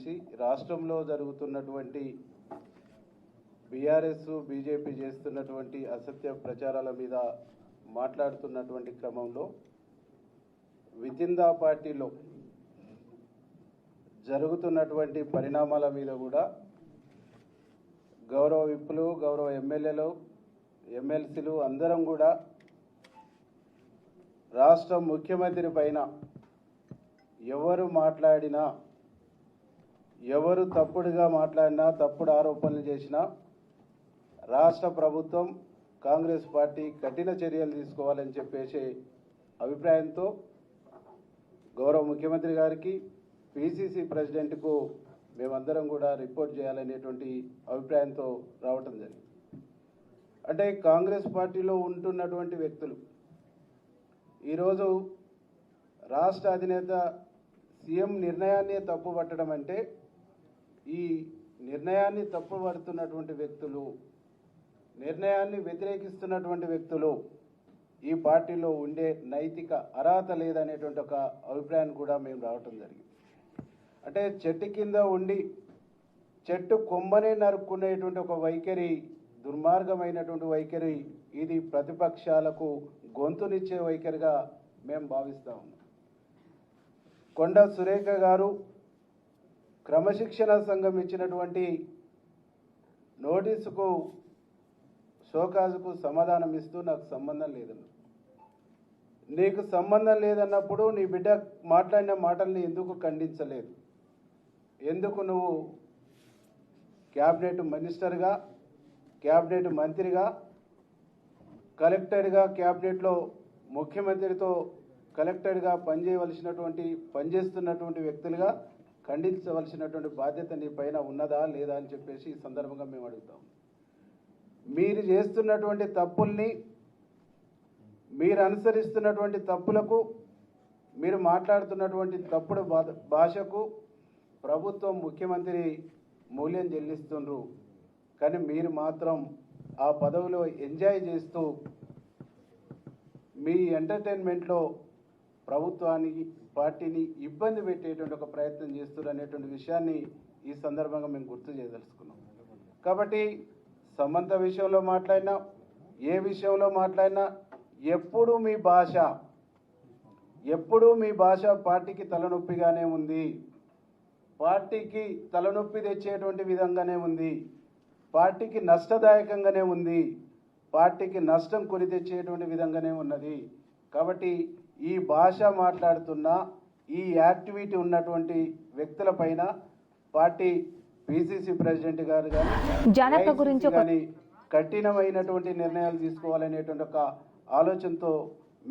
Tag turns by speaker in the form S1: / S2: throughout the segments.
S1: చేసి రాష్ట్రంలో జరుగుతున్నటువంటి బీఆర్ఎస్ బీజేపీ చేస్తున్నటువంటి అసత్య ప్రచారాల మీద మాట్లాడుతున్నటువంటి క్రమంలో వితిందా పార్టీలో జరుగుతున్నటువంటి పరిణామాల మీద కూడా గౌరవ విప్పులు, గౌరవ ఎమ్మెల్యేలు, ఎమ్మెల్సీలు అందరం కూడా రాష్ట్ర ముఖ్యమంత్రి పైన ఎవరు మాట్లాడినా, ఎవరు తప్పుడుగా మాట్లాడినా, తప్పుడు ఆరోపణలు చేసినా రాష్ట్ర ప్రభుత్వం కాంగ్రెస్ పార్టీ కఠిన చర్యలు తీసుకోవాలని చెప్పేసి అభిప్రాయంతో గౌరవ ముఖ్యమంత్రి గారికి, పిసిసి ప్రెసిడెంట్కు మేమందరం కూడా రిపోర్ట్ చేయాలనేటువంటి అభిప్రాయంతో రావటం జరిగింది. అంటే కాంగ్రెస్ పార్టీలో ఉంటున్నటువంటి వ్యక్తులు ఈరోజు రాష్ట్ర అధినేత సీఎం నిర్ణయాన్ని తప్పుపట్టడం అంటే, ఈ నిర్ణయాన్ని తప్పుపడుతున్నటువంటి వ్యక్తులు, నిర్ణయాన్ని వ్యతిరేకిస్తున్నటువంటి వ్యక్తులు ఈ పార్టీలో ఉండే నైతిక అర్హత లేదనేటువంటి ఒక అభిప్రాయాన్ని కూడా మేము రావటం జరిగింది. అంటే చెట్టు కింద ఉండి చెట్టు కొమ్మనే నరుక్కునేటువంటి ఒక వైఖరి, దుర్మార్గమైనటువంటి వైఖరి, ఇది ప్రతిపక్షాలకు గొంతునిచ్చే వైఖరిగా మేము భావిస్తా ఉన్నాం. కొండ సురేఖ గారు క్రమశిక్షణ సంఘం ఇచ్చినటువంటి నోటీసుకు, షోకాజుకు సమాధానం ఇస్తూ నాకు సంబంధం లేదన్న, నీకు సంబంధం లేదన్నప్పుడు నీ బిడ్డ మాట్లాడిన మాటల్ని ఎందుకు ఖండించలేదు? ఎందుకు నువ్వు క్యాబినెట్ మినిస్టర్గా, క్యాబినెట్ మంత్రిగా, కలెక్టర్గా, క్యాబినెట్లో ముఖ్యమంత్రితో కలెక్టర్గా పనిచేస్తున్నటువంటి వ్యక్తులుగా ఖండించవలసినటువంటి బాధ్యత నీ పైన ఉన్నదా లేదా అని చెప్పేసి ఈ సందర్భంగా మేము అడుగుతాం. మీరు చేస్తున్నటువంటి తప్పుల్ని, మీరు అనుసరిస్తున్నటువంటి తప్పులకు, మీరు మాట్లాడుతున్నటువంటి తప్పుడు భాషకు ప్రభుత్వం, ముఖ్యమంత్రి మూల్యం చెల్లిస్తుండ్రు. కానీ మీరు మాత్రం ఆ పదవిలో ఎంజాయ్ చేస్తూ మీ ఎంటర్టైన్మెంట్లో ప్రభుత్వానికి, పార్టీని ఇబ్బంది పెట్టేటువంటి ఒక ప్రయత్నం చేస్తున్నారు అనేటువంటి విషయాన్ని ఈ సందర్భంగా మేము గుర్తు చేయదలుచుకున్నాం. కాబట్టి సమంత విషయంలో మాట్లాడినా, ఏ విషయంలో మాట్లాడినా ఎప్పుడూ మీ భాష పార్టీకి తలనొప్పిగానే ఉంది, పార్టీకి తలనొప్పి తెచ్చేటువంటి విధంగానే ఉంది, పార్టీకి నష్టదాయకంగానే ఉంది, పార్టీకి నష్టం కొని తెచ్చేటువంటి విధంగానే ఉన్నది. కాబట్టి ఈ భాష మాట్లాడుతున్న, ఈ యాక్టివిటీ ఉన్నటువంటి వ్యక్తుల పైన పార్టీ పిసిసి ప్రెసిడెంట్ గారు కానీ కఠినమైనటువంటి నిర్ణయాలు తీసుకోవాలనేటువంటి ఒక ఆలోచనతో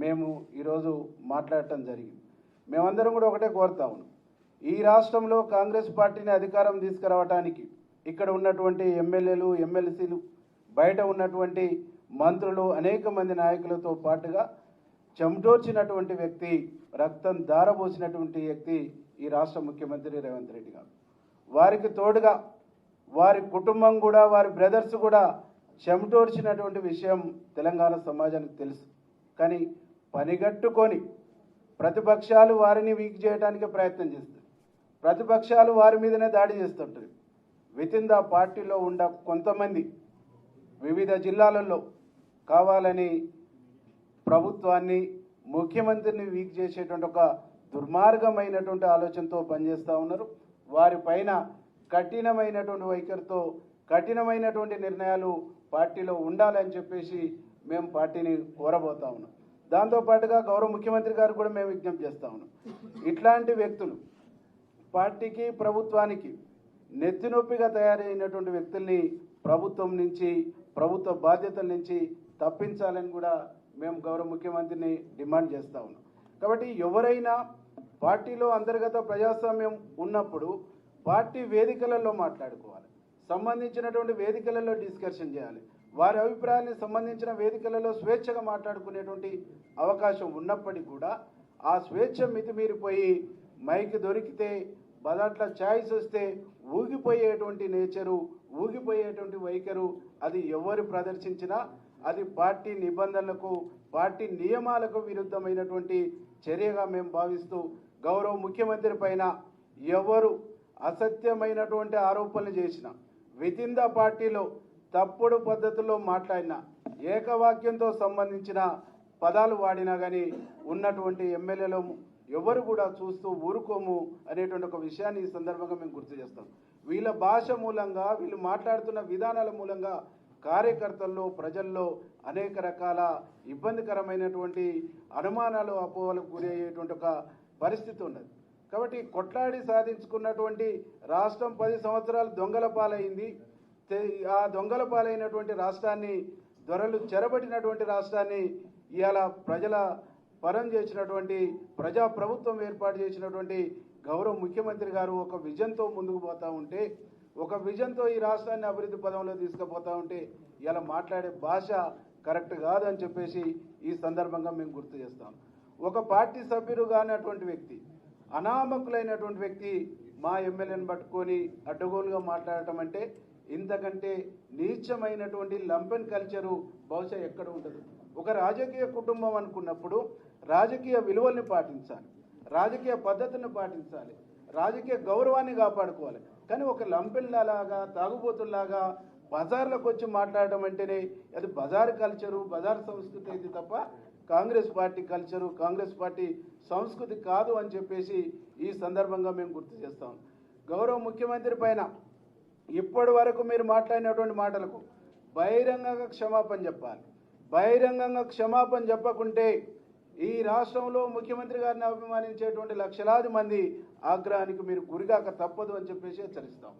S1: మేము ఈరోజు మాట్లాడటం జరిగింది. మేమందరం కూడా ఒకటే కోరుతా ఉన్నాం, ఈ రాష్ట్రంలో కాంగ్రెస్ పార్టీని అధికారం తీసుకురావడానికి ఇక్కడ ఉన్నటువంటి ఎమ్మెల్యేలు, ఎమ్మెల్సీలు, బయట ఉన్నటువంటి మంత్రులు, అనేక మంది నాయకులతో పాటుగా చెమటోర్చినటువంటి వ్యక్తి, రక్తం ధారపోసినటువంటి వ్యక్తి ఈ రాష్ట్ర ముఖ్యమంత్రి రేవంత్ రెడ్డి గారు. వారికి తోడుగా వారి కుటుంబం కూడా, వారి బ్రదర్స్ కూడా చెమటోర్చినటువంటి విషయం తెలంగాణ సమాజానికి తెలుసు. కానీ పనిగట్టుకొని ప్రతిపక్షాలు వారిని వీక్ చేయడానికి ప్రయత్నం చేస్తారు, ప్రతిపక్షాలు వారి మీదనే దాడి చేస్తుంటారు. వితిన్ ద పార్టీలో ఉన్న కొంతమంది వివిధ జిల్లాలలో కావాలని ప్రభుత్వాన్ని, ముఖ్యమంత్రిని వీక్ చేసేటువంటి ఒక దుర్మార్గమైనటువంటి ఆలోచనతో పనిచేస్తూ ఉన్నారు. వారిపైన కఠినమైనటువంటి వైఖరితో, కఠినమైనటువంటి నిర్ణయాలు పార్టీలో ఉండాలని చెప్పేసి మేము పార్టీని కోరబోతా ఉన్నాం. దాంతోపాటుగా గౌరవ ముఖ్యమంత్రి గారు కూడా మేము విజ్ఞప్తి చేస్తూ ఉన్నాం, ఇట్లాంటి వ్యక్తులు పార్టీకి, ప్రభుత్వానికి నెత్తినొప్పిగా తయారైనటువంటి వ్యక్తుల్ని ప్రభుత్వం నుంచి, ప్రభుత్వ బాధ్యతల నుంచి తప్పించాలని కూడా మేము గౌరవ ముఖ్యమంత్రిని డిమాండ్ చేస్తూ ఉన్నాం. కాబట్టి ఎవరైనా పార్టీలో అంతర్గత ప్రజాస్వామ్యం ఉన్నప్పుడు పార్టీ వేదికలలో మాట్లాడుకోవాలి, సంబంధించినటువంటి వేదికలలో డిస్కషన్ చేయాలి, వారి అభిప్రాయాన్ని సంబంధించిన వేదికలలో స్వేచ్ఛగా మాట్లాడుకునేటువంటి అవకాశం ఉన్నప్పటికీ కూడా ఆ స్వేచ్ఛ మితిమీరిపోయి మైక్ దొరికితే, బదాట్ల ఛాయిస్ వస్తే ఊగిపోయేటువంటి నేచరు, ఊగిపోయేటువంటి వైఖరు అది ఎవరు ప్రదర్శించినా అది పార్టీ నిబంధనలకు, పార్టీ నియమాలకు విరుద్ధమైనటువంటి చర్యగా మేము భావిస్తూ గౌరవ ముఖ్యమంత్రి పైన ఎవరు అసత్యమైనటువంటి ఆరోపణలు చేసిన, వితిన్ ద పార్టీలో తప్పుడు పద్ధతుల్లో మాట్లాడిన, ఏకవాక్యంతో సంబంధించిన పదాలు వాడినా కానీ ఉన్నటువంటి ఎమ్మెల్యేలు ఎవరు కూడా చూస్తూ ఊరుకోము అనేటువంటి ఒక విషయాన్ని ఈ సందర్భంగా మేము గుర్తు చేస్తాం. వీళ్ళ భాష మూలంగా, వీళ్ళు మాట్లాడుతున్న విధానాల మూలంగా కార్యకర్తల్లో, ప్రజల్లో అనేక రకాల ఇబ్బందికరమైనటువంటి అనుమానాలు, అపోహలకు గురి అయ్యేటువంటి ఒక పరిస్థితి ఉన్నది. కాబట్టి కొట్లాడి సాధించుకున్నటువంటి రాష్ట్రం 10 సంవత్సరాలు దొంగల పాలైంది. ఆ దొంగల పాలైనటువంటి రాష్ట్రాన్ని, దొరలు చెరబట్టినటువంటి రాష్ట్రాన్ని ఇవాళ ప్రజల పరం చేసినటువంటి, ప్రజా ప్రభుత్వం ఏర్పాటు చేసినటువంటి గౌరవ ముఖ్యమంత్రి గారు ఒక విజన్తో ముందుకు పోతా ఉంటే, ఒక విజన్తో ఈ రాష్ట్రాన్ని అభివృద్ధి పదంలో తీసుకుపోతా ఉంటే ఇలా మాట్లాడే భాష కరెక్ట్ కాదని చెప్పేసి ఈ సందర్భంగా మేము గుర్తు చేస్తాం. ఒక పార్టీ సభ్యుడు కానటువంటి వ్యక్తి, అనామకులైనటువంటి వ్యక్తి మా ఎమ్మెల్యేని పట్టుకొని అడ్డగోలుగా మాట్లాడటం అంటే ఇంతకంటే నీచమైనటువంటి లంపెన్ కల్చరు బహుశా ఎక్కడ ఉండదు. ఒక రాజకీయ కుటుంబం అనుకున్నప్పుడు రాజకీయ విలువల్ని పాటించాలి, రాజకీయ పద్ధతిని పాటించాలి, రాజకీయ గౌరవాన్ని కాపాడుకోవాలి. కానీ ఒక లంపెన్లాగా, తాగుబోతుల్లాగా బజార్లకు వచ్చి మాట్లాడడం అంటేనే అది బజార్ కల్చరు, బజార్ సంస్కృతి అయితే తప్ప Congress party culture, Congress party సంస్కృతి కాదు అని చెప్పేసి ఈ సందర్భంగా మేము గుర్తు చేస్తాం. గౌరవ ముఖ్యమంత్రి పైన ఇప్పటి వరకు మీరు మాట్లాడినటువంటి మాటలకు బహిరంగంగా క్షమాపణ చెప్పాలి. బహిరంగంగా క్షమాపణ చెప్పకుంటే ఈ రాష్ట్రంలో ముఖ్యమంత్రి గారిని అభిమానించేటువంటి లక్షలాది మంది ఆగ్రహానికి మీరు గురిగాక తప్పదు అని చెప్పేసి హెచ్చరిస్తాం.